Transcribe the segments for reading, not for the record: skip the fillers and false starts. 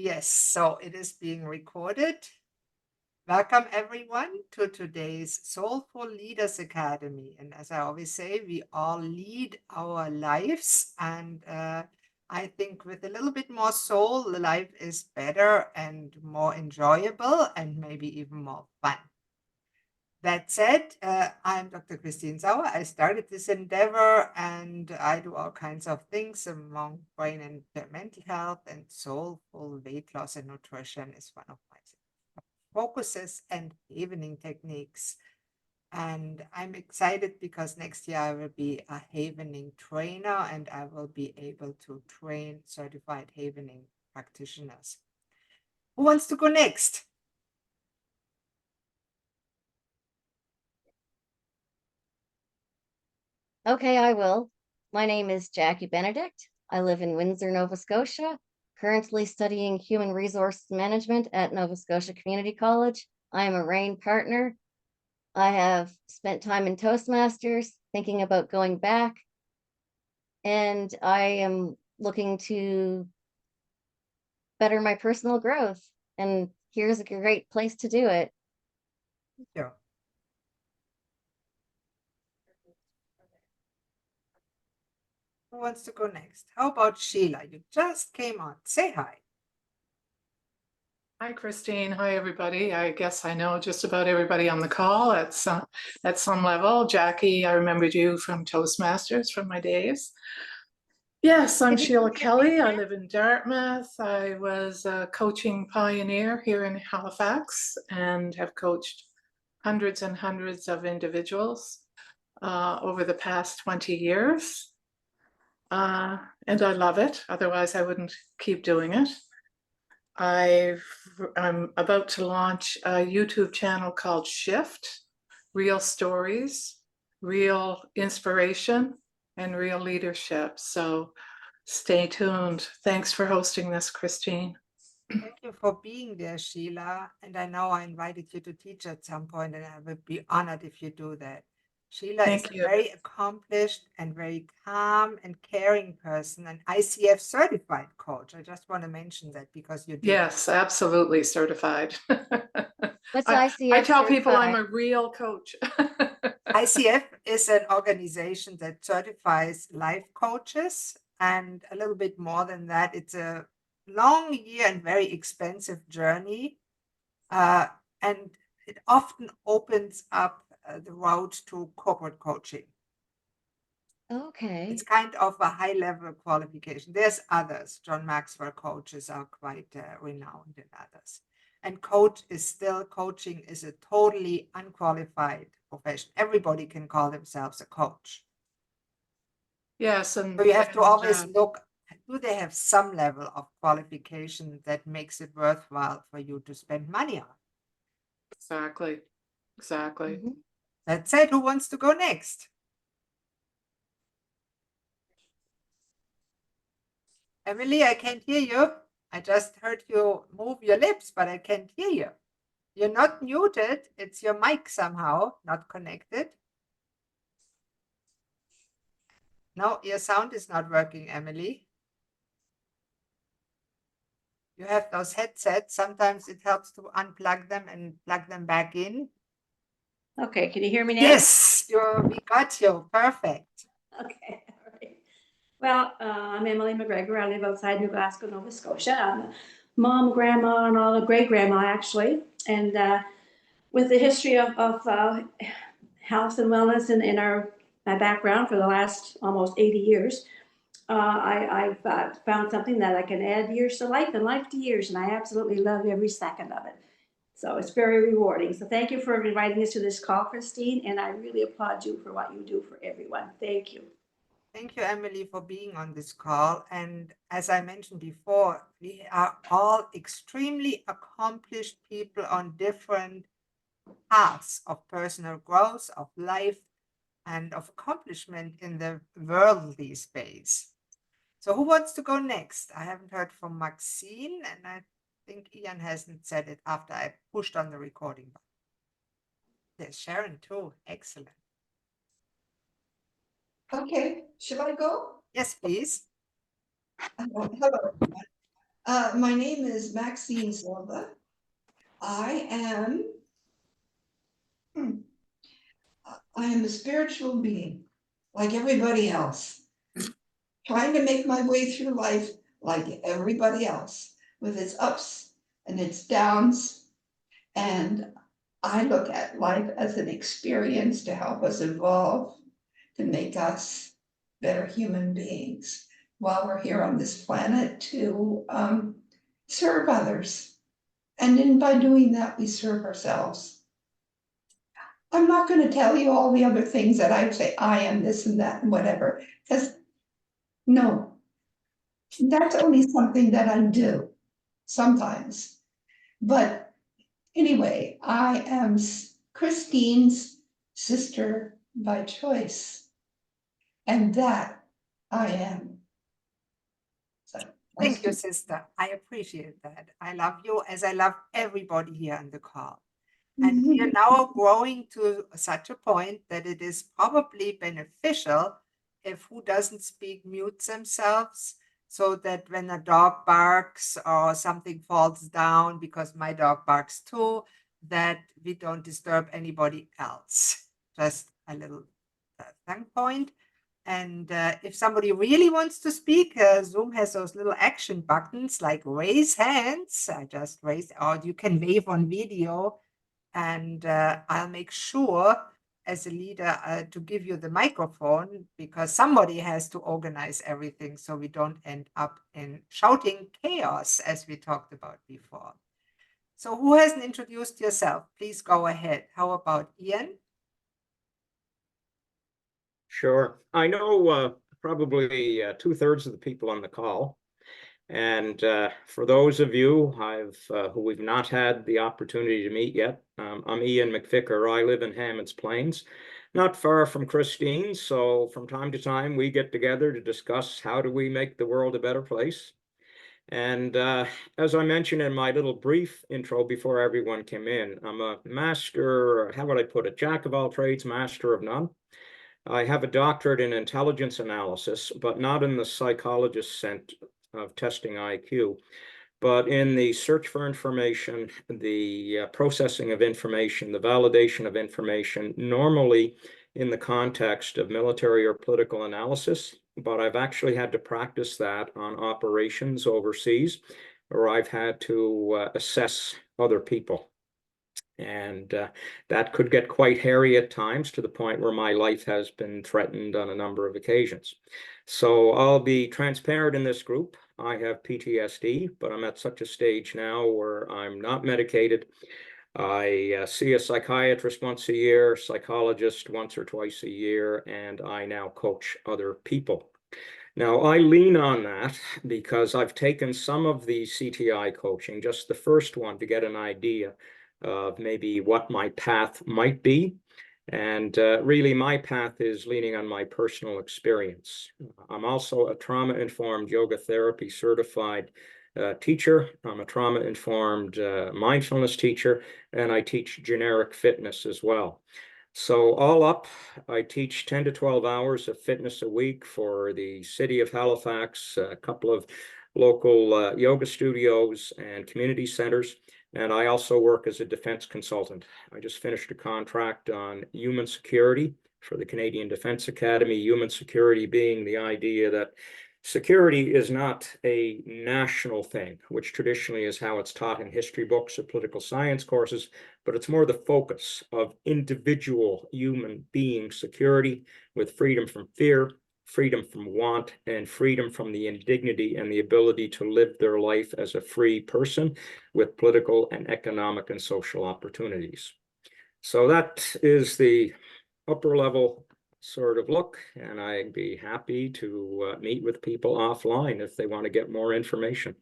Yes, so it is being recorded. Welcome everyone to today's Soulful Leaders Academy. And as I always say, we all lead our lives. And I think with a little bit more soul, the life is better and more enjoyable and maybe even more fun. That said, I'm Dr. Christine Sauer. I started this endeavor and I do all kinds of things among brain and mental health, and soulful weight loss and nutrition is one of my focuses and havening techniques. And I'm excited because next year I will be a havening trainer and I will be able to train certified havening practitioners. Who wants to go next? Okay, I will. My name is Jackie Benedict. I live in Windsor, Nova Scotia, currently studying human resource management at Nova Scotia Community College. I am a RAIN partner. I have spent time in Toastmasters, thinking about going back, and I am looking to better my personal growth. And here's a great place to do it. Yeah. Who wants to go next? How about Sheila? You just came on. Say hi. Hi, Christine. Hi, everybody. I guess I know just about everybody on the call at some level. Jackie, I remembered you from Toastmasters from my days. Yes, I'm Sheila Kelly. I live in Dartmouth. I was a coaching pioneer here in Halifax and have coached hundreds and hundreds of individuals over the past 20 years. And I love it. Otherwise, I wouldn't keep doing it. I'm about to launch a YouTube channel called Shift, real stories, real inspiration, and real leadership. So stay tuned. Thanks for hosting this, Christine. Thank you for being there, Sheila. And I know I invited you to teach at some point, and I would be honored if you do that. Sheila is a very accomplished and very calm and caring person, an ICF certified coach. I just want to mention that because you did. Yes, absolutely certified. What's ICF I tell certified? people I'm a real coach. ICF is an organization that certifies life coaches, and a little bit more than that. It's a long year and very expensive journey. And it often opens up the road to corporate coaching. Okay. It's kind of a high level qualification. There's others. John Maxwell coaches are quite renowned in others. And coaching is a totally unqualified profession. Everybody can call themselves a coach. Yes. And so you have to always look, do they have some level of qualification that makes it worthwhile for you to spend money on? Exactly. Exactly. Mm-hmm. That said, who wants to go next? Emily, I can't hear you. I just heard you move your lips, but I can't hear you. You're not muted. It's your mic somehow not connected. No, your sound is not working, Emily. You have those headsets. Sometimes it helps to unplug them and plug them back in. Okay, can you hear me now? Yes, we got you. Perfect. Okay, all right. Well, I'm Emily McGregor. I live outside New Glasgow, Nova Scotia. I'm a mom, grandma, and all a great grandma, actually. And with the history of health and wellness in my background for the last almost 80 years, I've found something that I can add years to life and life to years, and I absolutely love every second of it. So it's very rewarding. So thank you for inviting us to this call, Christine, and I really applaud you for what you do for everyone. Thank you. Thank you, Emily, for being on this call. And as I mentioned before, we are all extremely accomplished people on different paths of personal growth, of life, and of accomplishment in the worldly space. So who wants to go next? I haven't heard from Maxine, and I think Ian hasn't said it after I pushed on the recording button. There's Sharon too. Excellent. Okay, should I go? Yes, please. Hello, everyone. My name is Maxine Silva. I am a spiritual being, like everybody else, trying to make my way through life like everybody else, with its ups and its downs. And I look at life as an experience to help us evolve, to make us better human beings while we're here on this planet to serve others. And then by doing that, we serve ourselves. I'm not going to tell you all the other things that I say, I am this and that and whatever, because no, that's only something that I do sometimes. But anyway, I am Christine's sister by choice. And that I am. So, Thank you, sister. I appreciate that. I love you as I love everybody here on the call. And we are now growing to such a point that it is probably beneficial if who doesn't speak mutes themselves, so that when a dog barks or something falls down, because my dog barks too, that we don't disturb anybody else. Just a little thank point. And if somebody really wants to speak, Zoom has those little action buttons like raise hands. I just raised, or you can wave on video. And I'll make sure as a leader to give you the microphone, because somebody has to organize everything so we don't end up in shouting chaos as we talked about before. So who hasn't introduced yourself? Please go ahead. How about Ian? Sure. I know probably 2/3 of the people on the call. And for those of you who we've not had the opportunity to meet yet, I'm Ian McVicker. I live in Hammonds Plains, not far from Christine. So from time to time, we get together to discuss how do we make the world a better place. And as I mentioned in my little brief intro before everyone came in, I'm a master, how would I put it, jack of all trades, master of none. I have a doctorate in intelligence analysis, but not in the psychologist sense of testing IQ, but in the search for information, the processing of information, the validation of information, normally in the context of military or political analysis. But I've actually had to practice that on operations overseas, where I've had to assess other people. And that could get quite hairy at times, to the point where my life has been threatened on a number of occasions. So I'll be transparent in this group. I have PTSD, but I'm at such a stage now where I'm not medicated. I see a psychiatrist once a year, psychologist once or twice a year, and I now coach other people. Now, I lean on that because I've taken some of the CTI coaching, just the first one, to get an idea of maybe what my path might be. And really, my path is leaning on my personal experience. I'm also a trauma-informed yoga therapy certified teacher. I'm a trauma-informed mindfulness teacher, and I teach generic fitness as well. So all up, I teach 10 to 12 hours of fitness a week for the city of Halifax, a couple of local yoga studios and community centers. And I also work as a defense consultant. I just finished a contract on human security for the Canadian Defense Academy, human security being the idea that security is not a national thing, which traditionally is how it's taught in history books or political science courses, but it's more the focus of individual human being security, with freedom from fear, freedom from want, and freedom from the indignity and the ability to live their life as a free person with political and economic and social opportunities. So that is the upper level sort of look, and I'd be happy to meet with people offline if they want to get more information.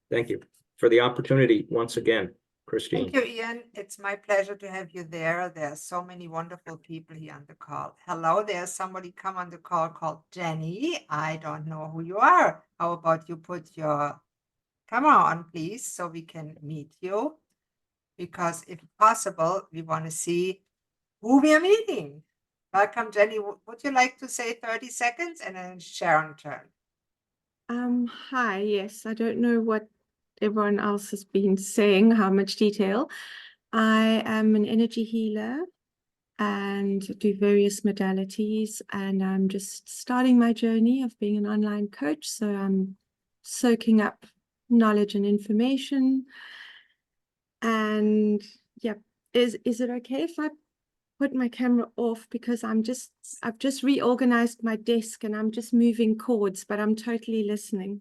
Thank you for the opportunity once again, Christine. Thank you, Ian. It's my pleasure to have you there. There are so many wonderful people here on the call. Hello, there's somebody come on the call called Jenny. I don't know who you are. How about you put your camera on, please, so we can meet you? Because if possible, we want to see who we are meeting. Welcome, Jenny. Would you like to say 30 seconds and then Sharon turn? Hi, yes, I don't know what everyone else has been saying, how much detail. I am an energy healer and do various modalities, and I'm just starting my journey of being an online coach. So I'm soaking up knowledge and information. And yeah, is it okay if I put my camera off, because I've just reorganized my desk and I'm just moving cords, but I'm totally listening.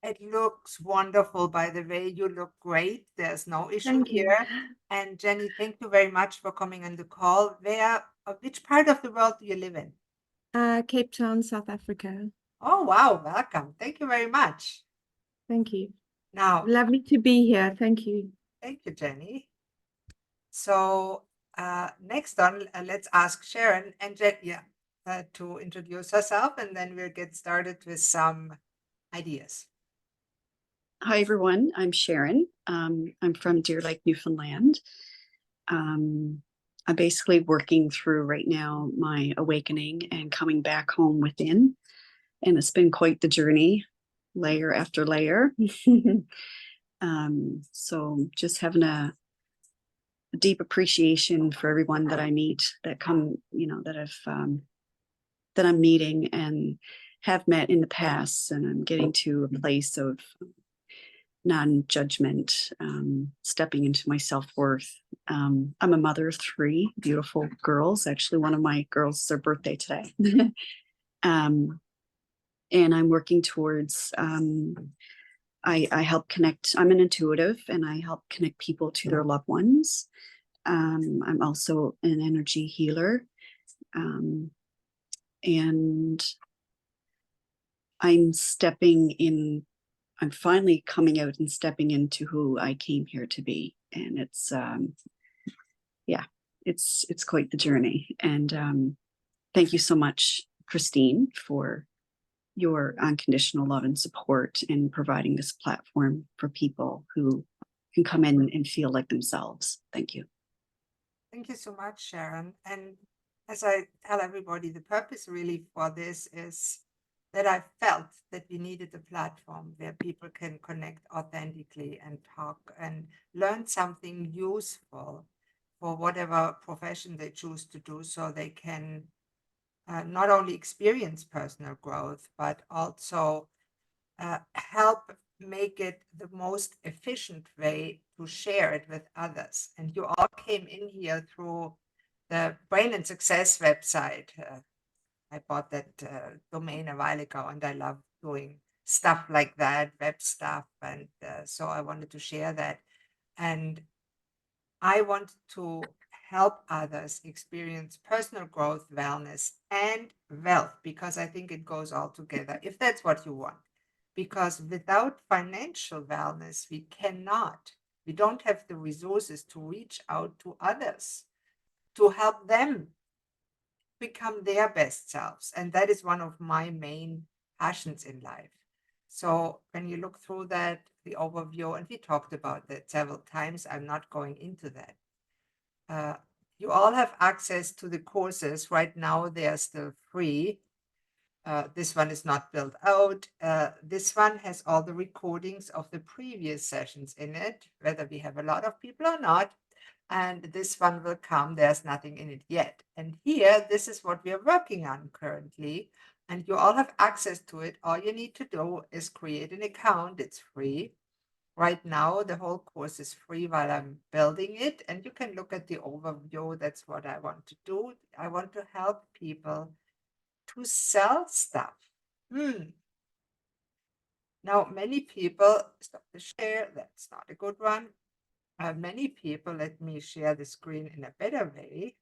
It looks wonderful, by the way. You look great. There's no issue Thank you. here. And Jenny, thank you very much for coming on the call. Which part of the world do you live in? Cape Town, South Africa. Oh, wow. Welcome. Thank you very much. Thank you. Now, Lovely to be here. Thank you. thank you, Jenny. So next on, let's ask Sharon and Jenny to introduce herself, and then we'll get started with some ideas. Hi, everyone. I'm Sharon. I'm from Deer Lake, Newfoundland. I'm basically working through right now my awakening and coming back home within. And it's been quite the journey, layer after layer. So just having a deep appreciation for everyone that I meet that come, that I'm meeting and have met in the past. And I'm getting to a place of non-judgment, stepping into my self-worth. I'm a mother of 3 beautiful girls. Actually, one of my girls, it's her birthday today. And I'm working towards, I help connect, I'm an intuitive, and I help connect people to their loved ones. I'm also an energy healer. And I'm finally coming out and stepping into who I came here to be. And it's, it's quite the journey. And thank you so much, Christine, for your unconditional love and support in providing this platform for people who can come in and feel like themselves. Thank you. Thank you so much, Sharon. And as I tell everybody, the purpose really for this is that I felt that we needed a platform where people can connect authentically and talk and learn something useful for whatever profession they choose to do, so they can not only experience personal growth, but also help make it the most efficient way to share it with others. And you all came in here through the Brain and Success website. I bought that domain a while ago, and I love doing stuff like that, web stuff. And so I wanted to share that. And I want to help others experience personal growth, wellness, and wealth, because I think it goes all together, if that's what you want. Because without financial wellness, we don't have the resources to reach out to others, to help them become their best selves. And that is one of my main passions in life. So when you look through that, the overview, and we talked about that several times, I'm not going into that. You all have access to the courses. Right now, they are still free. This one is not built out. This one has all the recordings of the previous sessions in it, whether we have a lot of people or not. And this one will come. There's nothing in it yet. And here, this is what we are working on currently. And you all have access to it. All you need to do is create an account. It's free. Right now, the whole course is free while I'm building it. And you can look at the overview. That's what I want to do. I want to help people to sell stuff. Now, many people, stop the share. That's not a good one. Many people, let me share the screen in a better way.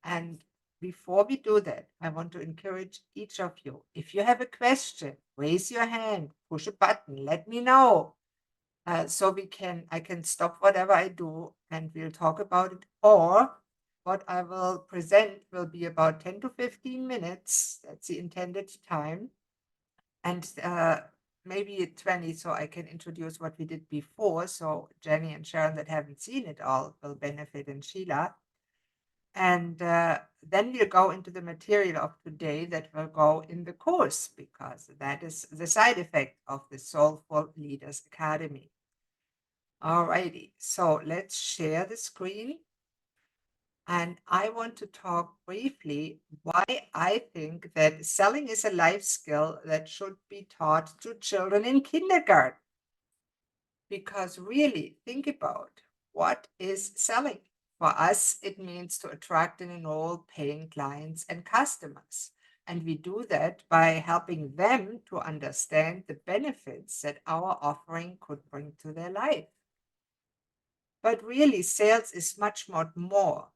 And before we do that, I want to encourage each of you. If you have a question, raise your hand, push a button, let me know. So I can stop whatever I do and we'll talk about it. Or what I will present will be about 10 to 15 minutes. That's the intended time. And maybe 20, so I can introduce what we did before. So Jenny and Sharon that haven't seen it all will benefit, and Sheila. And then we'll go into the material of today that will go in the course, because that is the side effect of the Soulful Leaders Academy. Alrighty, so let's share the screen. And I want to talk briefly why I think that selling is a life skill that should be taught to children in kindergarten. Because really, think about what is selling. For us, it means to attract and enroll paying clients and customers. And we do that by helping them to understand the benefits that our offering could bring to their life. But really, sales is much more,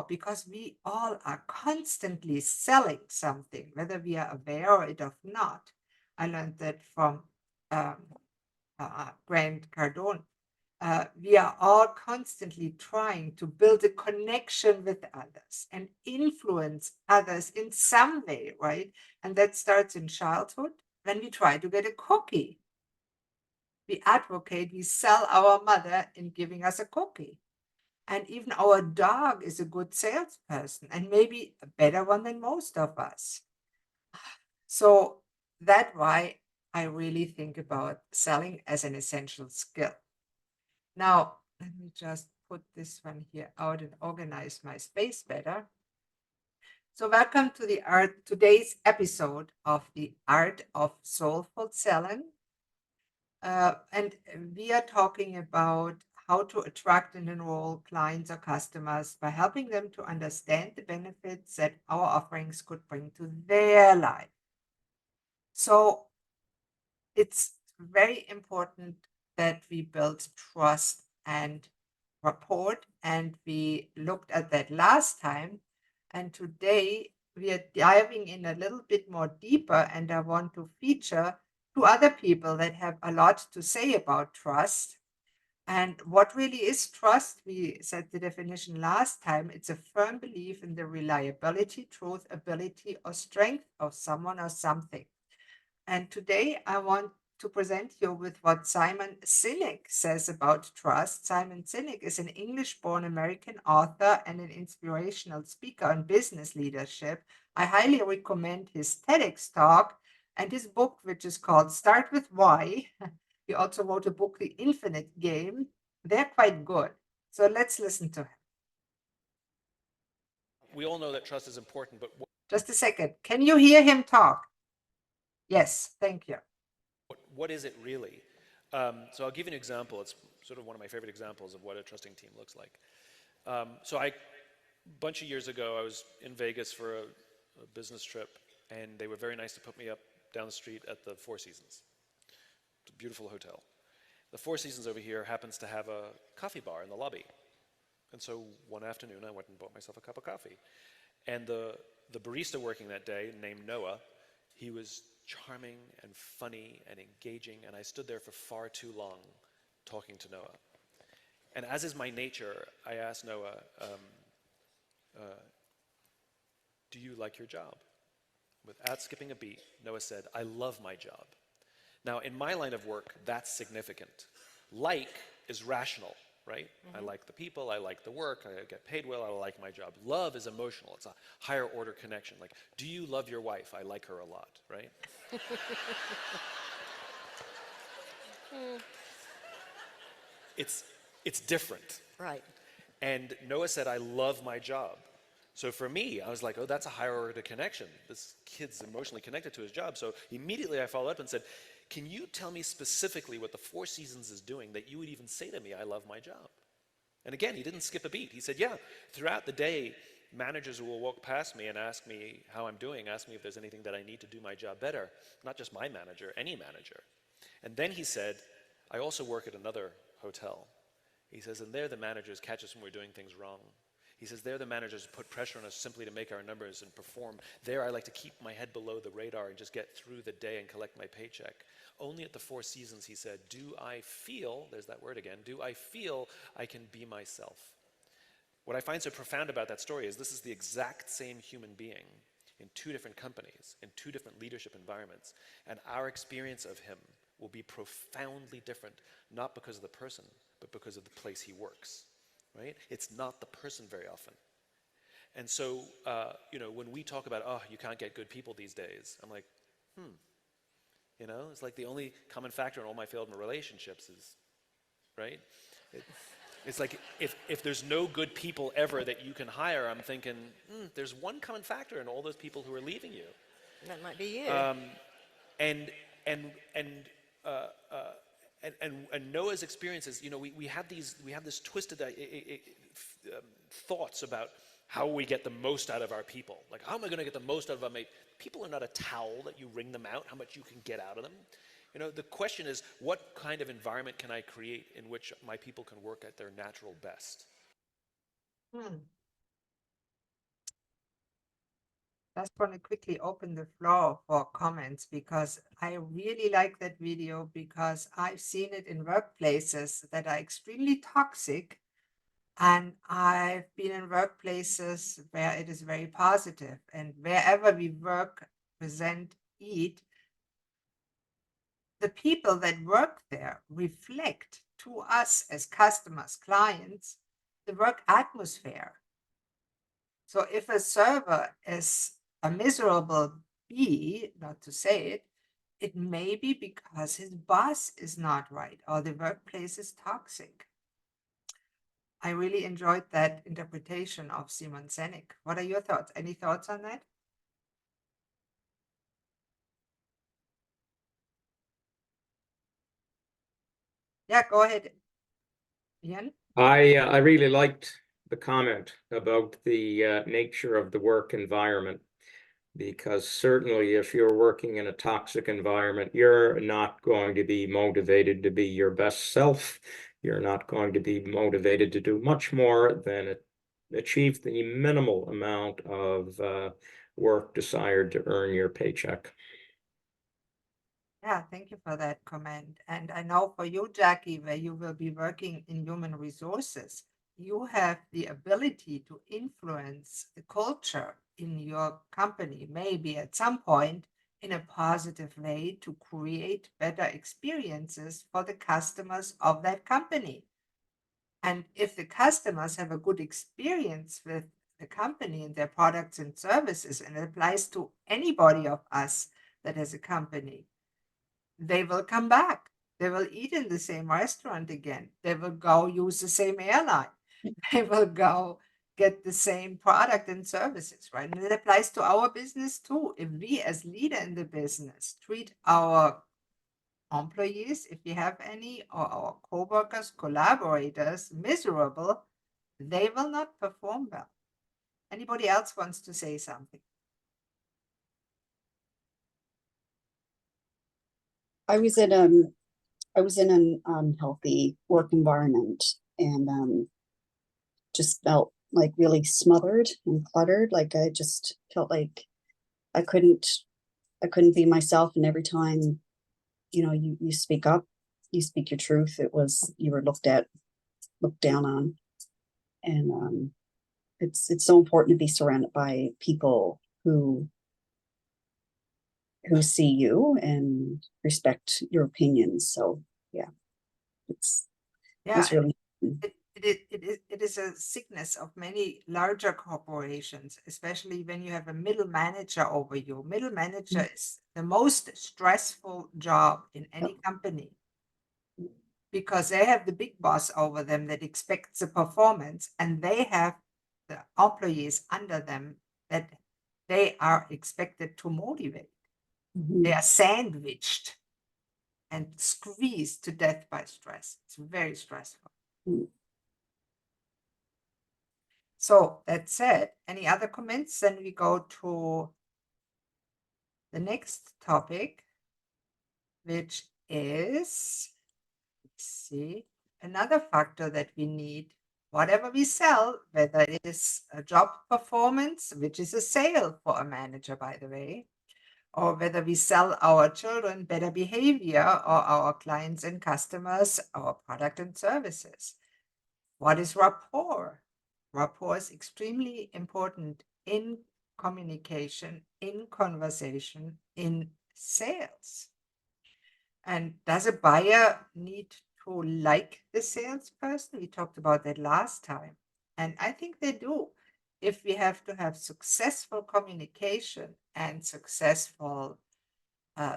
because we all are constantly selling something, whether we are aware of it or not. I learned that from Grant Cardone. We are all constantly trying to build a connection with others and influence others in some way, right? And that starts in childhood when we try to get a cookie. We advocate, we sell our mother in giving us a cookie. And even our dog is a good salesperson, and maybe a better one than most of us. So that's why I really think about selling as an essential skill. Now, let me just put this one here out and organize my space better. So welcome to today's episode of the Art of Soulful Selling. And we are talking about how to attract and enroll clients or customers by helping them to understand the benefits that our offerings could bring to their life. So it's very important that we build trust and rapport, and we looked at that last time. And today we are diving in a little bit more deeper, and I want to feature two other people that have a lot to say about trust. And what really is trust? We said the definition last time. It's a firm belief in the reliability, truth, ability, or strength of someone or something. And today I want to present you with what Simon Sinek says about trust. Simon Sinek is an English-born American author and an inspirational speaker on business leadership. I highly recommend his TEDx talk and his book, which is called Start With Why. He also wrote a book, The Infinite Game. They're quite good. So let's listen to him. We all know that trust is important, but Just a second. Can you hear him talk? Yes, thank you. what is it really? So I'll give you an example. It's sort of one of my favorite examples of what a trusting team looks like. A bunch of years ago, I was in Vegas for a business trip, and they were very nice to put me up down the street at the Four Seasons. It's a beautiful hotel. The Four Seasons over here happens to have a coffee bar in the lobby. And so one afternoon, I went and bought myself a cup of coffee. And the barista working that day, named Noah, he was charming and funny and engaging, and I stood there for far too long talking to Noah. And as is my nature, I asked Noah, do you like your job? Without skipping a beat, Noah said, I love my job. Now, in my line of work, that's significant. Like is rational, right? Mm-hmm. I like the people, I like the work, I get paid well, I like my job. Love is emotional, it's a higher order connection. Like, do you love your wife? I like her a lot, right? It's different. Right. And Noah said, I love my job. So for me, I was like, oh, that's a higher order connection. This kid's emotionally connected to his job. So immediately I followed up and said, can you tell me specifically what the Four Seasons is doing that you would even say to me, I love my job? And again, he didn't skip a beat. He said, yeah, throughout the day, managers will walk past me and ask me how I'm doing, ask me if there's anything that I need to do my job better. Not just my manager, any manager. And then he said, I also work at another hotel. He says, and there the managers catch us when we're doing things wrong. He says, there the managers put pressure on us simply to make our numbers and perform. There I like to keep my head below the radar and just get through the day and collect my paycheck. Only at the Four Seasons, he said, do I feel, there's that word again, do I feel I can be myself? What I find so profound about that story is this is the exact same human being in two different companies, in two different leadership environments, and our experience of him will be profoundly different, not because of the person, but because of the place he works. Right? It's not the person very often. And so, when we talk about, oh, you can't get good people these days, I'm like, it's like the only common factor in all my failed relationships is, right? It's like if there's no good people ever that you can hire, I'm thinking, there's one common factor in all those people who are leaving you. That might be you. And and and uh, uh, and Noah's experiences, we have this twisted thoughts about how we get the most out of our people. Like, how am I going to get the most out of our mate? People are not a towel that you wring them out. How much you can get out of them. The question is, what kind of environment can I create in which my people can work at their natural best? Just want to quickly open the floor for comments because I really like that video because I've seen it in workplaces that are extremely toxic, and I've been in workplaces where it is very positive, and wherever we work, present, eat, the people that work there reflect to us as customers, clients, the work atmosphere. So if a server is a miserable bee, not to say it, it may be because his boss is not right or the workplace is toxic. I really enjoyed that interpretation of Simon Sinek. What are your thoughts? Any thoughts on that? Yeah, go ahead, Ian. I really liked the comment about the nature of the work environment, because certainly if you're working in a toxic environment, you're not going to be motivated to be your best self. You're not going to be motivated to do much more than achieve the minimal amount of work desired to earn your paycheck. Yeah, thank you for that comment. And I know for you, Jackie, where you will be working in human resources, you have the ability to influence the culture in your company, maybe at some point in a positive way to create better experiences for the customers of that company. And if the customers have a good experience with the company and their products and services, and it applies to anybody of us that has a company, they will come back. They will eat in the same restaurant again. They will go use the same airline. They will go get the same product and services, right? And it applies to our business too. If we as leader in the business treat our employees, if we have any, or our co-workers, collaborators miserable, they will not perform well. Anybody else wants to say something? I was in an unhealthy work environment, and just felt like really smothered and cluttered. Like I just felt like I couldn't be myself. And every time, you speak up, you speak your truth, you were looked down on. And it's so important to be surrounded by people who see you and respect your opinions. So yeah, it's really it is a sickness of many larger corporations, especially when you have a middle manager over you. Middle manager is the most stressful job in any company because they have the big boss over them that expects the performance, and they have the employees under them that they are expected to motivate. They are sandwiched and squeezed to death by stress. It's very stressful. So that said, any other comments? Then we go to the next topic, which is, let's see, another factor that we need. Whatever we sell, whether it is a job performance, which is a sale for a manager, by the way, or whether we sell our children better behavior or our clients and customers our product and services. What is rapport? Rapport is extremely important in communication, in conversation, in sales. And does a buyer need to like the salesperson? We talked about that last time. And I think they do. if we have to have successful communication and successful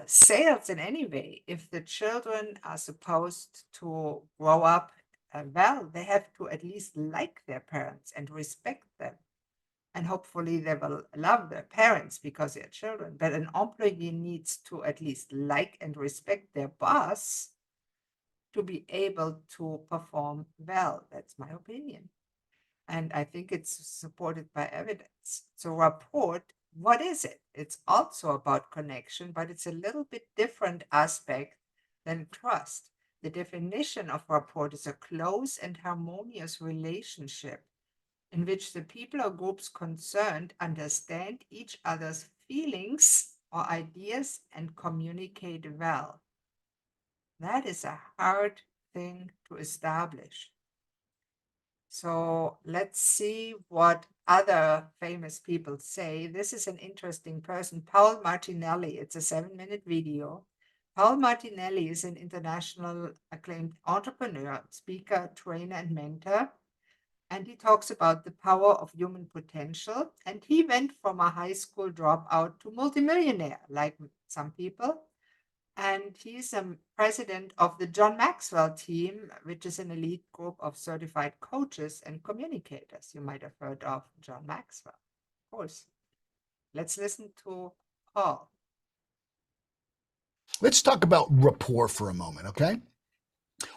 sales in any way, if the children are supposed to grow up well, they have to at least like their parents and respect them. And hopefully they will love their parents because they're children. But an employee needs to at least like and respect their boss to be able to perform well. That's my opinion. And I think it's supported by evidence. So rapport, what is it? It's also about connection, but it's a little bit different aspect than trust. The definition of rapport is a close and harmonious relationship in which the people or groups concerned understand each other's feelings or ideas and communicate well. That is a hard thing to establish. So let's see what other famous people say. This is an interesting person, Paul Martinelli. It's a 7-minute video. Paul Martinelli is an international acclaimed entrepreneur, speaker, trainer, and mentor. And he talks about the power of human potential. And he went from a high school dropout to multimillionaire, like some people. And he's a president of the John Maxwell team, which is an elite group of certified coaches and communicators. You might have heard of John Maxwell, of course. Let's listen to Paul. Let's talk about rapport for a moment, okay?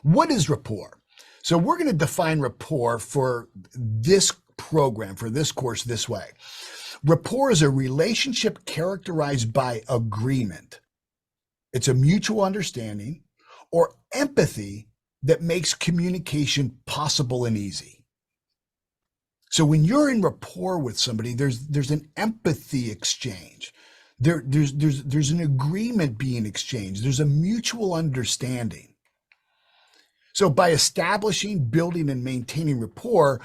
What is rapport? So we're going to define rapport for this program, for this course, this way. Rapport is a relationship characterized by agreement. It's a mutual understanding or empathy that makes communication possible and easy. So when you're in rapport with somebody, there's an empathy exchange. There's an agreement being exchanged. There's a mutual understanding. So by establishing, building, and maintaining rapport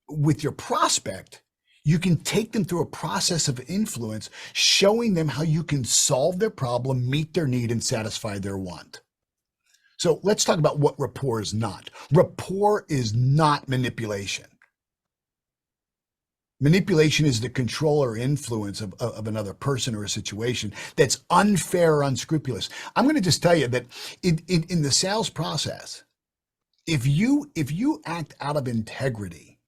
with your prospect, you can take them through a process of influence, showing them how you can solve their problem, meet their need, and satisfy their want. So let's talk about what rapport is not. Rapport is not manipulation. Manipulation is the control or influence of another person or a situation that's unfair or unscrupulous. I'm going to just tell you that in the sales process, if you act out of integrity,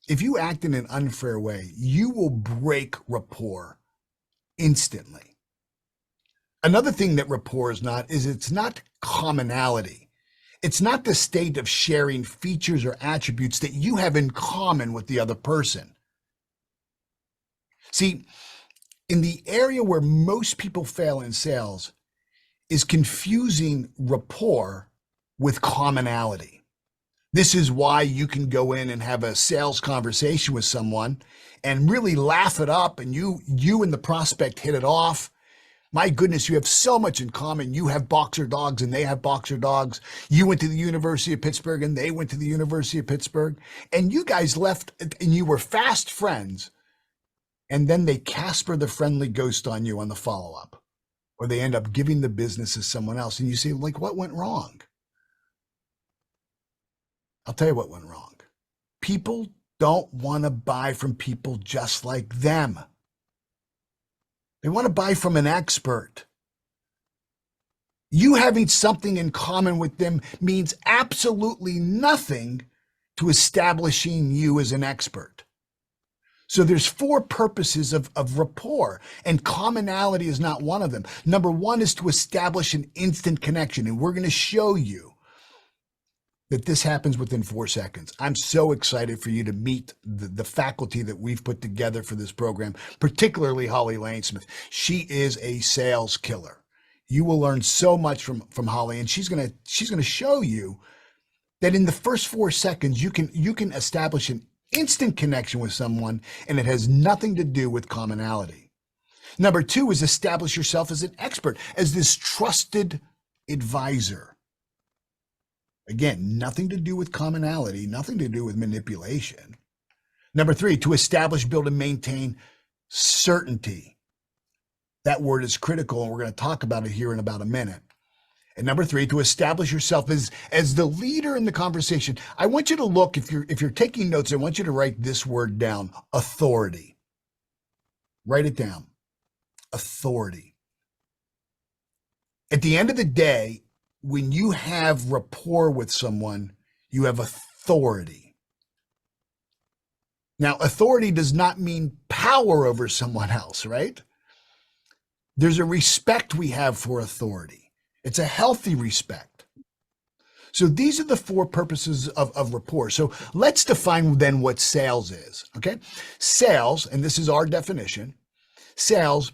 if you act in an unfair way, you will break rapport instantly. Another thing that rapport is not is it's not commonality. It's not the state of sharing features or attributes that you have in common with the other person. See, in the area where most people fail in sales is confusing rapport with commonality. This is why you can go in and have a sales conversation with someone and really laugh it up, and you and the prospect hit it off. My goodness, you have so much in common. You have boxer dogs and they have boxer dogs. You went to the University of Pittsburgh and they went to the University of Pittsburgh. And you guys left and you were fast friends. And then they Casper the Friendly Ghost on you on the follow-up. Or they end up giving the business to someone else. And you say, like, what went wrong? I'll tell you what went wrong. People don't want to buy from people just like them. They want to buy from an expert. You having something in common with them means absolutely nothing to establishing you as an expert. So there's 4 purposes of rapport, and commonality is not one of them. Number 1 is to establish an instant connection, and we're going to show you that this happens within 4 seconds. I'm so excited for you to meet the faculty that we've put together for this program, particularly Holly Lanesmith. She is a sales killer. You will learn so much from Holly, and she's gonna show you that in the first 4 seconds you can establish an instant connection with someone, and it has nothing to do with commonality. Number 2 is establish yourself as an expert, as this trusted advisor. Again, nothing to do with commonality, nothing to do with manipulation. Number 3, to establish, build, and maintain certainty. That word is critical, and we're going to talk about it here in about a minute. And number three, to establish yourself as the leader in the conversation. I want you to look, if you're taking notes, I want you to write this word down, authority. Write it down, authority. At the end of the day, when you have rapport with someone, you have authority. Now, authority does not mean power over someone else, right? There's a respect we have for authority. It's a healthy respect. So these are the four purposes of rapport. So let's define then what sales is, okay? Sales, and this is our definition, sales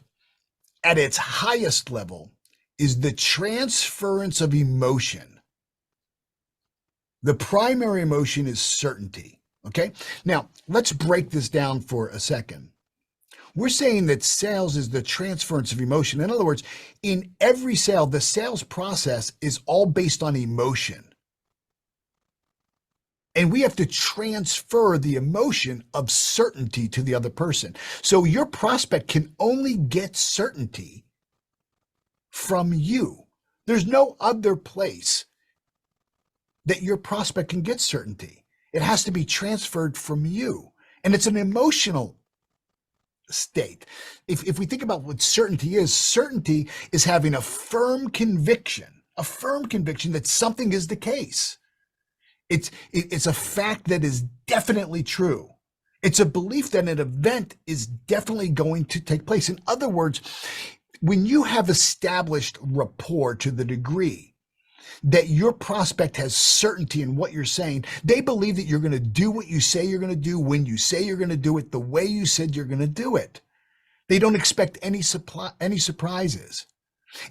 at its highest level is the transference of emotion. The primary emotion is certainty, okay? Now, let's break this down for a second. We're saying that sales is the transference of emotion. In other words, in every sale, the sales process is all based on emotion. And we have to transfer the emotion of certainty to the other person. So your prospect can only get certainty from you. There's no other place that your prospect can get certainty. It has to be transferred from you. And it's an emotional state. If we think about what certainty is having a firm conviction that something is the case. It's a fact that is definitely true. It's a belief that an event is definitely going to take place. In other words, when you have established rapport to the degree that your prospect has certainty in what you're saying, they believe that you're going to do what you say you're going to do, when you say you're going to do it, the way you said you're going to do it. They don't expect any surprises.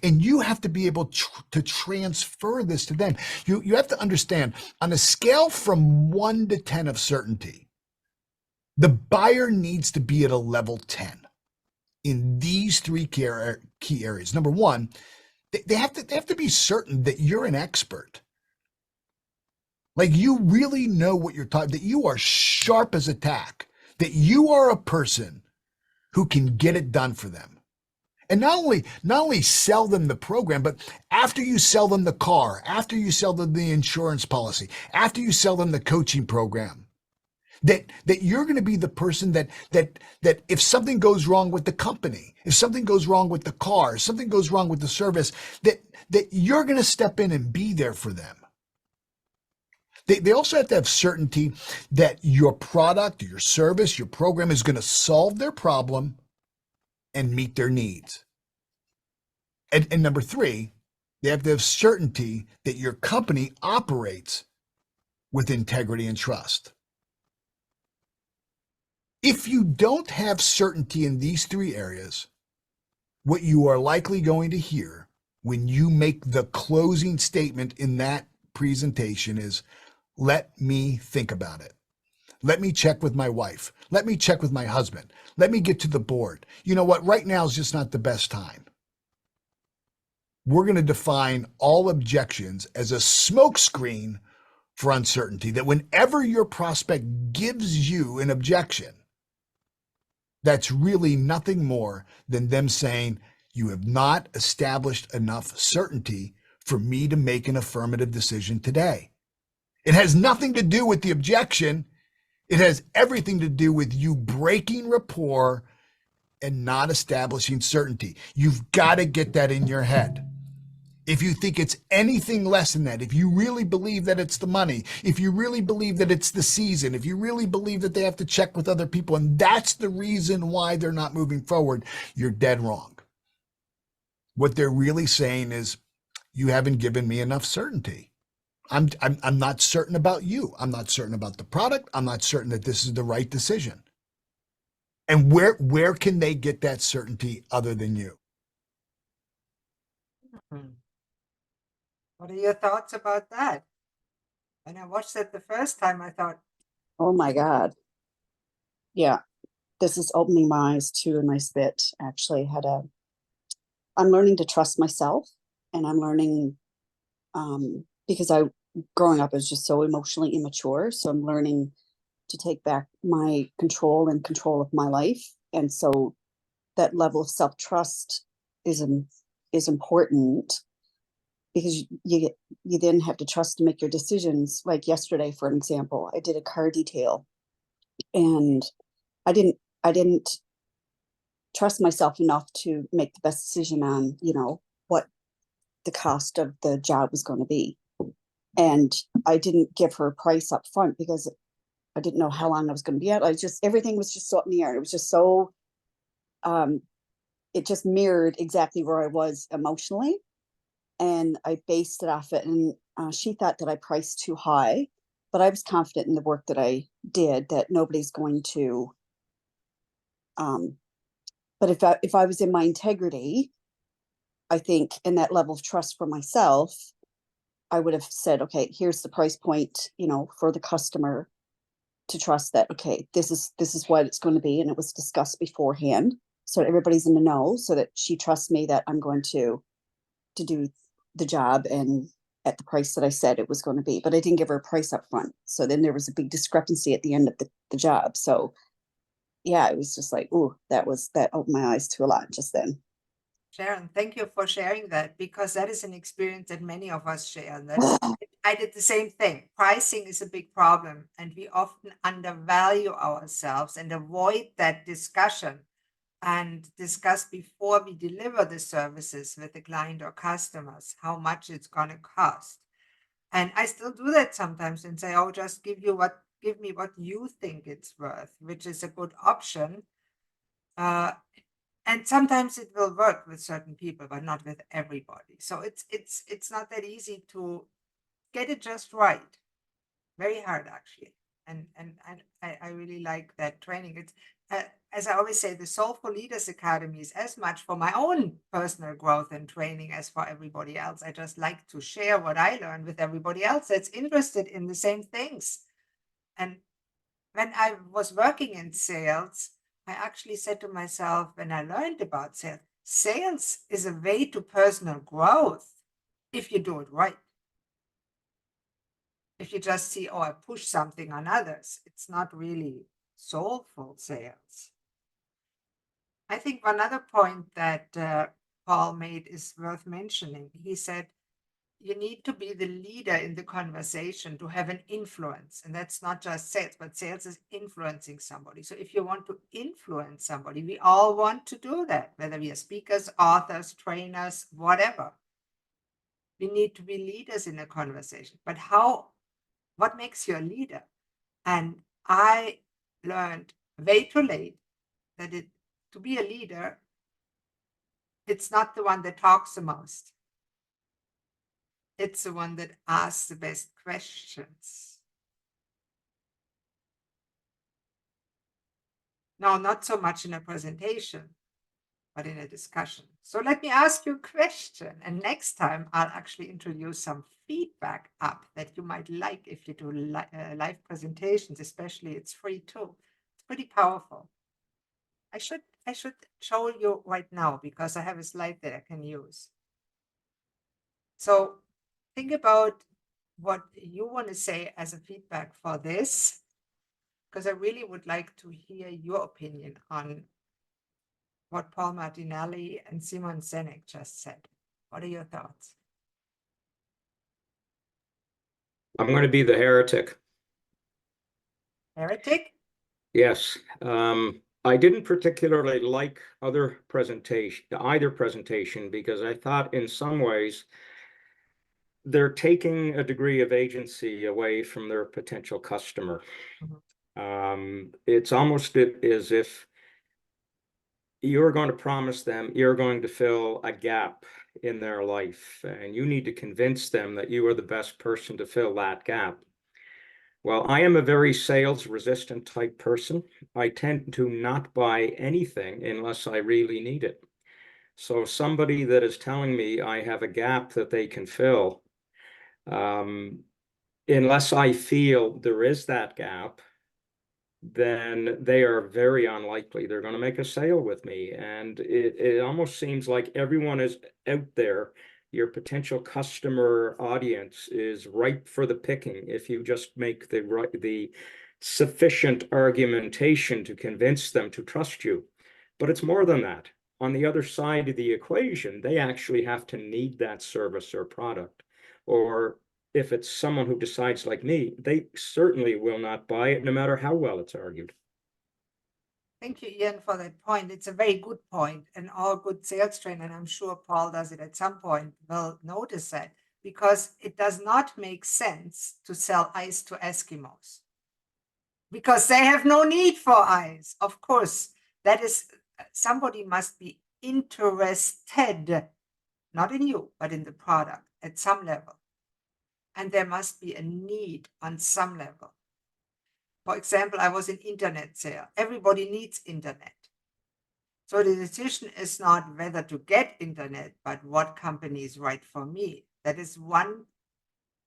And you have to be able to transfer this to them. You have to understand, on a scale from 1 to 10 of certainty, the buyer needs to be at a level 10 in these three key areas. Number one, they have to be certain that you're an expert. Like you really know what you're talking, that you are sharp as a tack, that you are a person who can get it done for them. And not only sell them the program, but after you sell them the car, after you sell them the insurance policy, after you sell them the coaching program, that you're going to be the person that if something goes wrong with the company, if something goes wrong with the car, if something goes wrong with the service, that you're going to step in and be there for them. They also have to have certainty that your product, your service, your program is going to solve their problem and meet their needs. And number three, they have to have certainty that your company operates with integrity and trust. If you don't have certainty in these three areas, what you are likely going to hear when you make the closing statement in that presentation is, let me think about it. Let me check with my wife. Let me check with my husband. Let me get to the board. You know what? Right now is just not the best time. We're going to define all objections as a smokescreen for uncertainty, that whenever your prospect gives you an objection, that's really nothing more than them saying, you have not established enough certainty for me to make an affirmative decision today. It has nothing to do with the objection. It has everything to do with you breaking rapport and not establishing certainty. You've got to get that in your head. If you think it's anything less than that, if you really believe that it's the money, if you really believe that it's the season, if you really believe that they have to check with other people, and that's the reason why they're not moving forward, you're dead wrong. What they're really saying is, you haven't given me enough certainty. I'm not certain about you. I'm not certain about the product. I'm not certain that this is the right decision. And where can they get that certainty other than you? What are your thoughts about that? When I watched it the first time, I thought, Oh my God. Yeah, this is opening my eyes to a nice bit. Actually, I'm learning to trust myself, and I'm learning because growing up, I was just so emotionally immature. So I'm learning to take back my control and control of my life. And so that level of self-trust is important. because you then have to trust to make your decisions. Like yesterday, for an example, I did a car detail, and I didn't trust myself enough to make the best decision on, what the cost of the job was going to be. And I didn't give her a price up front because I didn't know how long I was going to be at. Everything was just so up in the air. It was just so, it just mirrored exactly where I was emotionally. And I based it off it. And she thought that I priced too high, but I was confident in the work that I did, that nobody's going to, but if I was in my integrity, I think in that level of trust for myself, I would have said, okay, here's the price point, for the customer to trust that, okay, this is what it's going to be. And it was discussed beforehand, so everybody's in the know, so that she trusts me that I'm going to do the job and at the price that I said it was going to be. But I didn't give her a price up front. So then there was a big discrepancy at the end of the job. So yeah, it was just like, oh, that opened my eyes to a lot just then. Sharon, thank you for sharing that, because that is an experience that many of us share. That I did the same thing. Pricing is a big problem, and we often undervalue ourselves and avoid that discussion and discuss before we deliver the services with the client or customers how much it's going to cost. And I still do that sometimes and say, oh, just give me what you think it's worth, which is a good option. And sometimes it will work with certain people, but not with everybody. So it's not that easy to get it just right. Very hard, actually. And I really like that training. It's as I always say, the Soulful Leaders Academy is as much for my own personal growth and training as for everybody else. I just like to share what I learned with everybody else that's interested in the same things. And when I was working in sales, I actually said to myself, when I learned about sales, sales is a way to personal growth if you do it right. If you just see, oh, I push something on others, it's not really soulful sales. I think one other point that Paul made is worth mentioning. He said, you need to be the leader in the conversation to have an influence. And that's not just sales, but sales is influencing somebody. So if you want to influence somebody, we all want to do that, whether we are speakers, authors, trainers, whatever. We need to be leaders in a conversation. But what makes you a leader? And I learned way too late that to be a leader, it's not the one that talks the most. It's the one that asks the best questions. No, not so much in a presentation, but in a discussion. So let me ask you a question. And next time I'll actually introduce some feedback up that you might like if you do live presentations, especially it's free too. It's pretty powerful. I should show you right now because I have a slide that I can use. So think about what you want to say as a feedback for this, because I really would like to hear your opinion on what Paul Martinelli and Simon Sinek just said. What are your thoughts? I'm going to be the heretic. Heretic? Yes. I didn't particularly like either presentation because I thought in some ways they're taking a degree of agency away from their potential customer. It's almost as if you're going to promise them you're going to fill a gap in their life, and you need to convince them that you are the best person to fill that gap. Well, I am a very sales resistant type person. I tend to not buy anything unless I really need it. So somebody that is telling me I have a gap that they can fill, unless I feel there is that gap, then they are very unlikely they're going to make a sale with me. And it almost seems like everyone is out there. Your potential customer audience is ripe for the picking if you just make the sufficient argumentation to convince them to trust you. But it's more than that. on the other side of the equation, they actually have to need that service or product. Or if it's someone who decides like me, they certainly will not buy it, no matter how well it's argued. Thank you, Ian, for that point. It's a very good point, and all good sales trainer, and I'm sure Paul does it at some point, will notice that, because it does not make sense to sell ice to Eskimos because they have no need for ice. Of course, that is, somebody must be interested, not in you, but in the product at some level. And there must be a need on some level. For example, I was in internet sale. Everybody needs internet. So the decision is not whether to get internet, but what company is right for me. That is one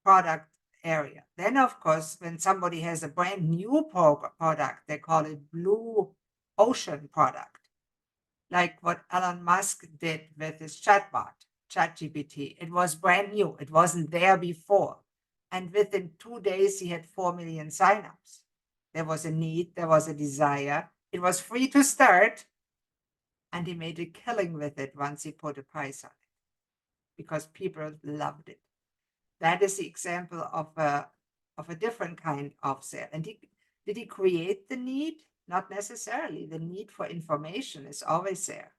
product area. Then, of course, when somebody has a brand new product, they call it blue ocean product, like what Elon Musk did with his chatbot, ChatGPT. It was brand new. It wasn't there before. And within 2 days, he had 4 million signups. There was a need, there was a desire. It was free to start. And he made a killing with it once he put a price on it, because people loved it. That is the example of a different kind of sale. And did he create the need? Not necessarily. The need for information is always there.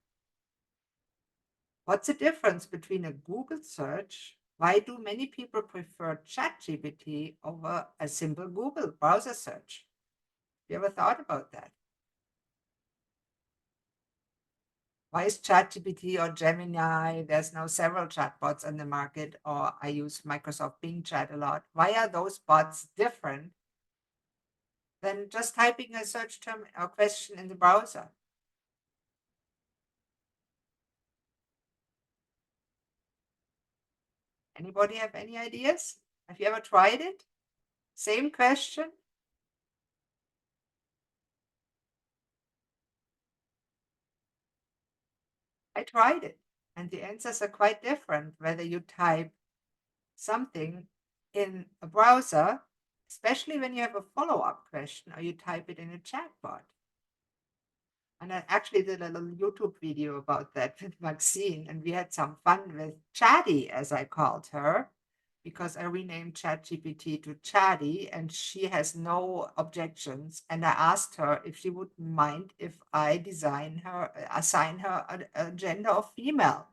What's the difference between a Google search? Why do many people prefer ChatGPT over a simple Google browser search? You ever thought about that? Why is ChatGPT or Gemini? There's now several chatbots on the market, or I use Microsoft Bing Chat a lot. Why are those bots different than just typing a search term or question in the browser? Anybody have any ideas? Have you ever tried it? Same question? I tried it, and the answers are quite different whether you type something in a browser, especially when you have a follow-up question, or you type it in a chatbot. And I actually did a little YouTube video about that with Maxine, and we had some fun with Chatty, as I called her, because I renamed ChatGPT to Chatty, and she has no objections. And I asked her if she would mind if I assign her a gender of female.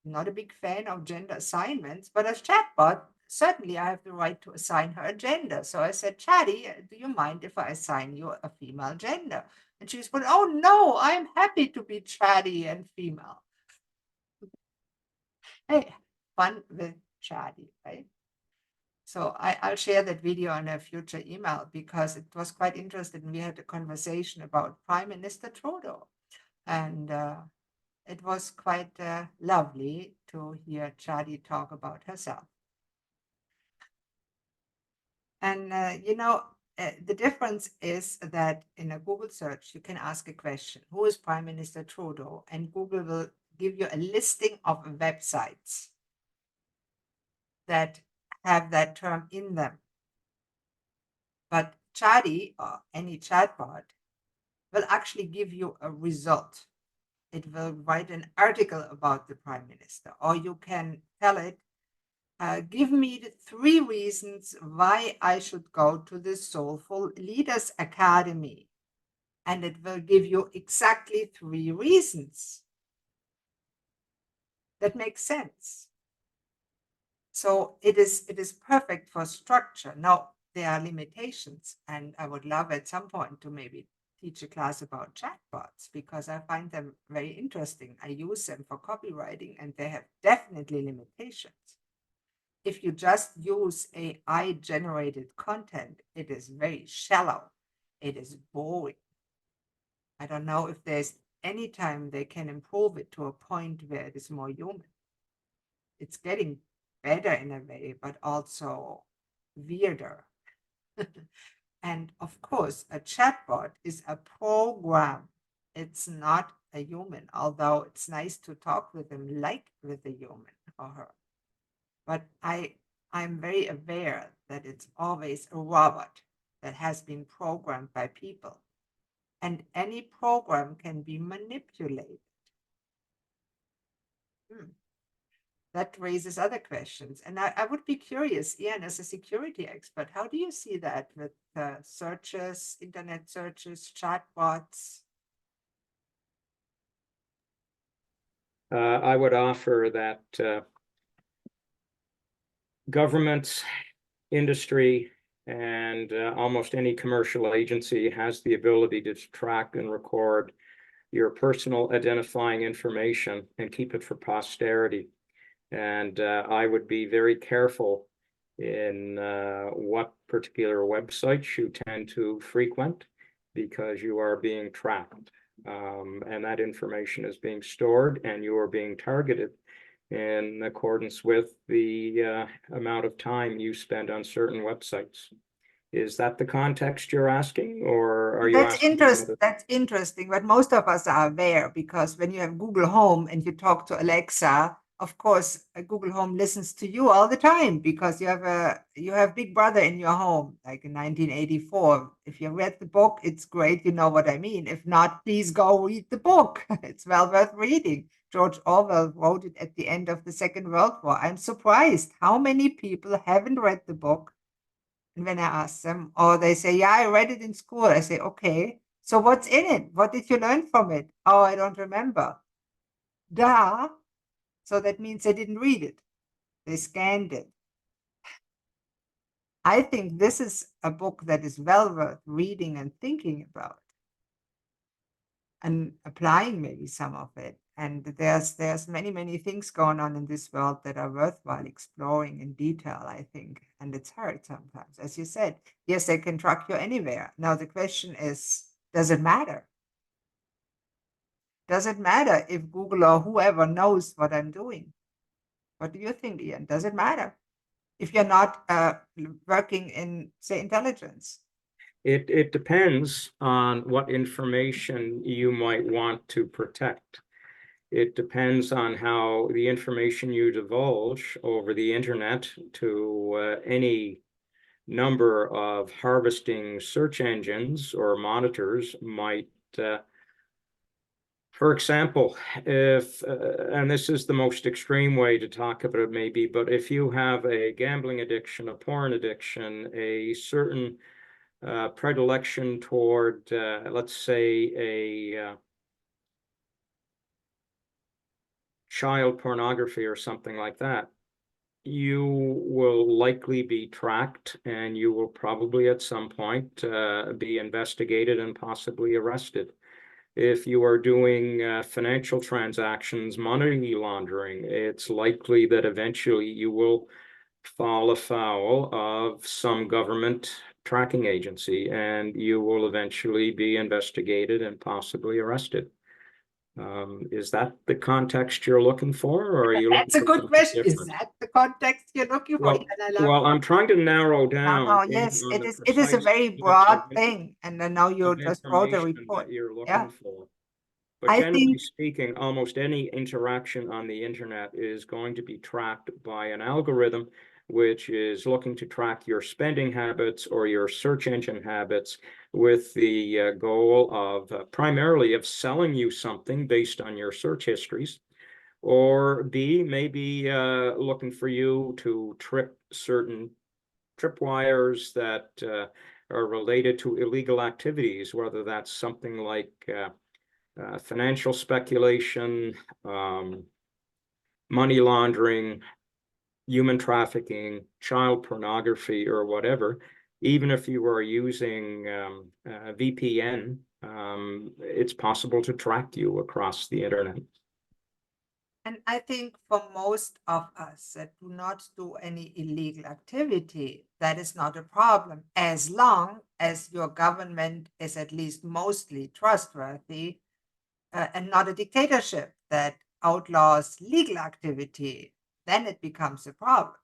I'm not a big fan of gender assignments, but as chatbot, certainly I have the right to assign her a gender. So I said, Chatty, do you mind if I assign you a female gender? And she said, oh no, I'm happy to be chatty and female. Hey, fun with Chatty, right? So I'll share that video in a future email, because it was quite interesting. We had a conversation about Prime Minister Trudeau, and it was quite lovely to hear Chatty talk about herself. And the difference is that in a Google search, you can ask a question, who is Prime Minister Trudeau? And Google will give you a listing of websites that have that term in them. But Chatty, or any chatbot, will actually give you a result. It will write an article about the Prime Minister, or you can tell it, give me the 3 reasons why I should go to the Soulful Leaders Academy. And it will give you exactly 3 reasons. That makes sense. So it is perfect for structure. Now, there are limitations, and I would love at some point to maybe teach a class about chatbots, because I find them very interesting. I use them for copywriting, and they have definitely limitations. If you just use AI-generated content, it is very shallow. It is boring. I don't know if there's any time they can improve it to a point where it is more human. It's getting better in a way, but also weirder. And of course, a chatbot is a program. It's not a human, although it's nice to talk with them like with a human or her. But I'm very aware that it's always a robot that has been programmed by people. And any program can be manipulated. That raises other questions. And I would be curious, Ian, as a security expert, how do you see that with searches, internet searches, chatbots? I would offer that governments, industry, and almost any commercial agency has the ability to track and record your personal identifying information and keep it for posterity. And I would be very careful in what particular websites you tend to frequent, because you are being tracked. And that information is being stored, and you are being targeted in accordance with the amount of time you spend on certain websites. Is that the context you're asking, or are you asking? That's interesting, but most of us are aware, because when you have Google Home and you talk to Alexa, of course, Google Home listens to you all the time, because you have Big Brother in your home, like in 1984. If you read the book, it's great, you know what I mean. If not, please go read the book. It's well worth reading. George Orwell wrote it at the end of the Second World War. I'm surprised how many people haven't read the book. And when I ask them, or they say, yeah, I read it in school, I say, okay, so what's in it? What did you learn from it? Oh, I don't remember. Duh. So that means they didn't read it. They scanned it. I think this is a book that is well worth reading and thinking about and applying maybe some of it. And there's many things going on in this world that are worthwhile exploring in detail, I think. And it's hard sometimes. As you said, yes, they can track you anywhere. Now the question is, does it matter? Does it matter if Google or whoever knows what I'm doing? What do you think, Ian? Does it matter if you're not working in, say, intelligence? It depends on what information you might want to protect. It depends on how the information you divulge over the internet to any number of harvesting search engines or monitors might, for example, if, and this is the most extreme way to talk about it maybe, but if you have a gambling addiction, a porn addiction, a certain predilection toward, let's say, a child pornography or something like that, you will likely be tracked, and you will probably at some point be investigated and possibly arrested. If you are doing financial transactions, money laundering, it's likely that eventually you will fall afoul of some government tracking agency, and you will eventually be investigated and possibly arrested. Is that the context you're looking for, or are you looking That's a for good something question. Is different? that the context you're looking for? Well, Ian, I love well, I'm trying to narrow No, down yes, on it the is. It is a precise very bits broad thing, and I know you of just wrote a information report. that you're Yeah, looking for. But I generally think speaking, almost any interaction on the internet is going to be tracked by an algorithm, which is looking to track your spending habits or your search engine habits, with the goal of primarily of selling you something based on your search histories, or B, maybe looking for you to trip certain tripwires that are related to illegal activities, whether that's something like financial speculation, money laundering, human trafficking, child pornography, or whatever. Even if you are using VPN, it's possible to track you across the internet. And I think for most of us that do not do any illegal activity, that is not a problem, as long as your government is at least mostly trustworthy and not a dictatorship that outlaws legal activity. Then it becomes a problem.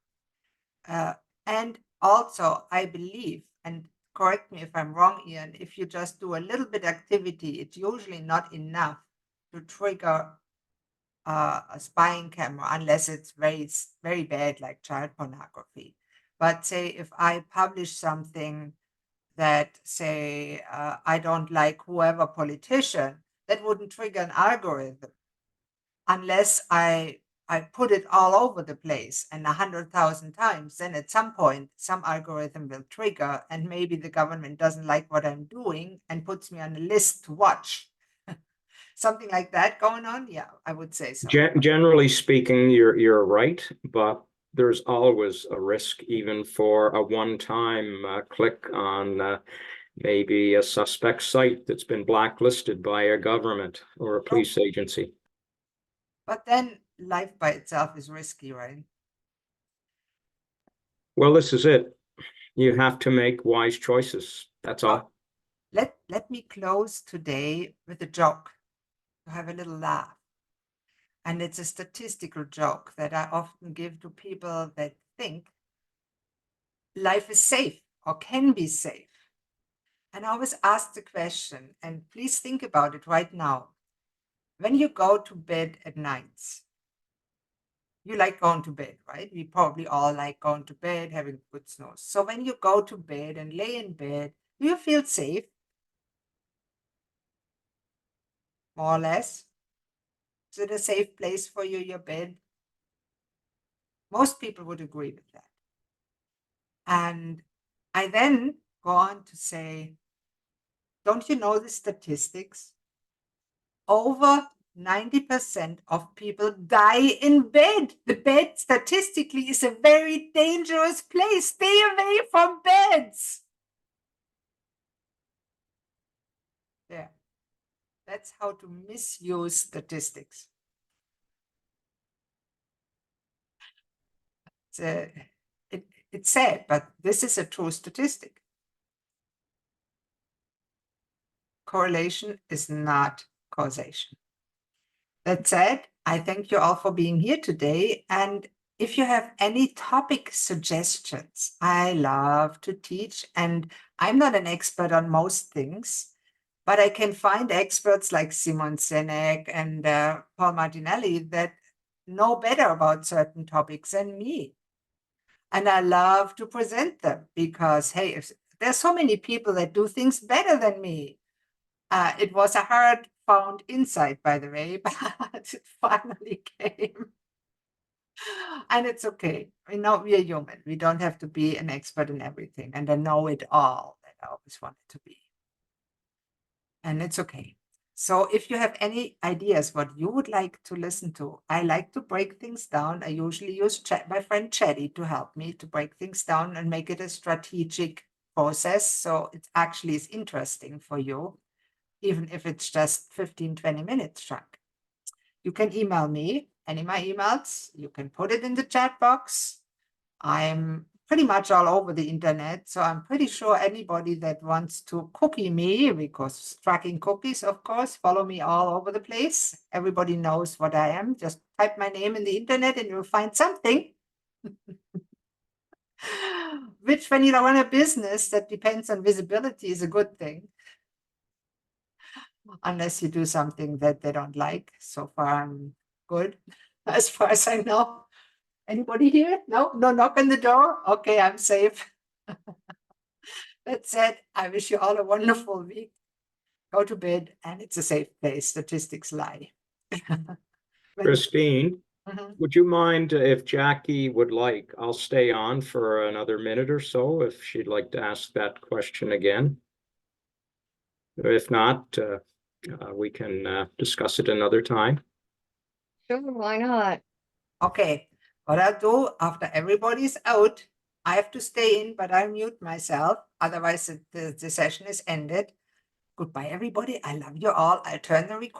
And also, I believe, and correct me if I'm wrong, Ian, if you just do a little bit activity, it's usually not enough to trigger a spying camera, unless it's very bad, like child pornography. But say if I publish something that say I don't like whoever politician, that wouldn't trigger an algorithm unless I I put it all over the place and 100,000 times, then at some point, some algorithm will trigger and maybe the government doesn't like what I'm doing and puts me on a list to watch. Something like that going on? Yeah, I would say so. Generally speaking, you're right, but there's always a risk even for a one-time click on maybe a suspect site that's been blacklisted by a government or a police agency. But then life by itself is risky, right? Well, this is it. You have to make wise choices. That's all. Let me close today with a joke to have a little laugh. And it's a statistical joke that I often give to people that think life is safe or can be safe. And I always ask the question, and please think about it right now. When you go to bed at nights, you like going to bed, right? We probably all like going to bed, having a good snooze. So when you go to bed and lay in bed, do you feel safe? More or less? Is it a safe place for you, your bed? Most people would agree with that. And I then go on to say, don't you know the statistics? Over 90% of people die in bed. The bed statistically is a very dangerous place. Stay away from beds. Yeah, that's how to misuse statistics. It's sad, but this is a true statistic. Correlation is not causation. That said, I thank you all for being here today. And if you have any topic suggestions, I love to teach. And I'm not an expert on most things, but I can find experts like Simon Sinek and Paul Martinelli that know better about certain topics than me. And I love to present them because, hey, if there's so many people that do things better than me. It was a hard-found insight, by the way, but it finally came. And it's okay. We know we are human. We don't have to be an expert in everything and a know-it-all that I always wanted to be. And it's okay. So if you have any ideas what you would like to listen to, I like to break things down. I usually use my friend Chatty to help me to break things down and make it a strategic process. So it actually is interesting for you, even if it's just 15, 20 minutes chunk. You can email me, any of my emails. You can put it in the chat box. I'm pretty much all over the internet, so I'm pretty sure anybody that wants to cookie me, because tracking cookies, of course, follow me all over the place. Everybody knows what I am. Just type my name in the internet and you'll find something. Which, when you run a business that depends on visibility, is a good thing. Unless you do something that they don't like. So far, I'm good, as far as I know. Anybody here? No knock on the door? Okay, I'm safe. That said, I wish you all a wonderful week. Go to bed, and it's a safe place. Statistics lie. Christine, would you mind if Jackie would like, I'll stay on for another minute or so if she'd like to ask that question again. If not, we can discuss it another time. Sure, why not? Okay, what I'll do after everybody's out, I have to stay in, but I'll mute myself. Otherwise, the session is ended. Goodbye, everybody. I love you all. I'll turn the record.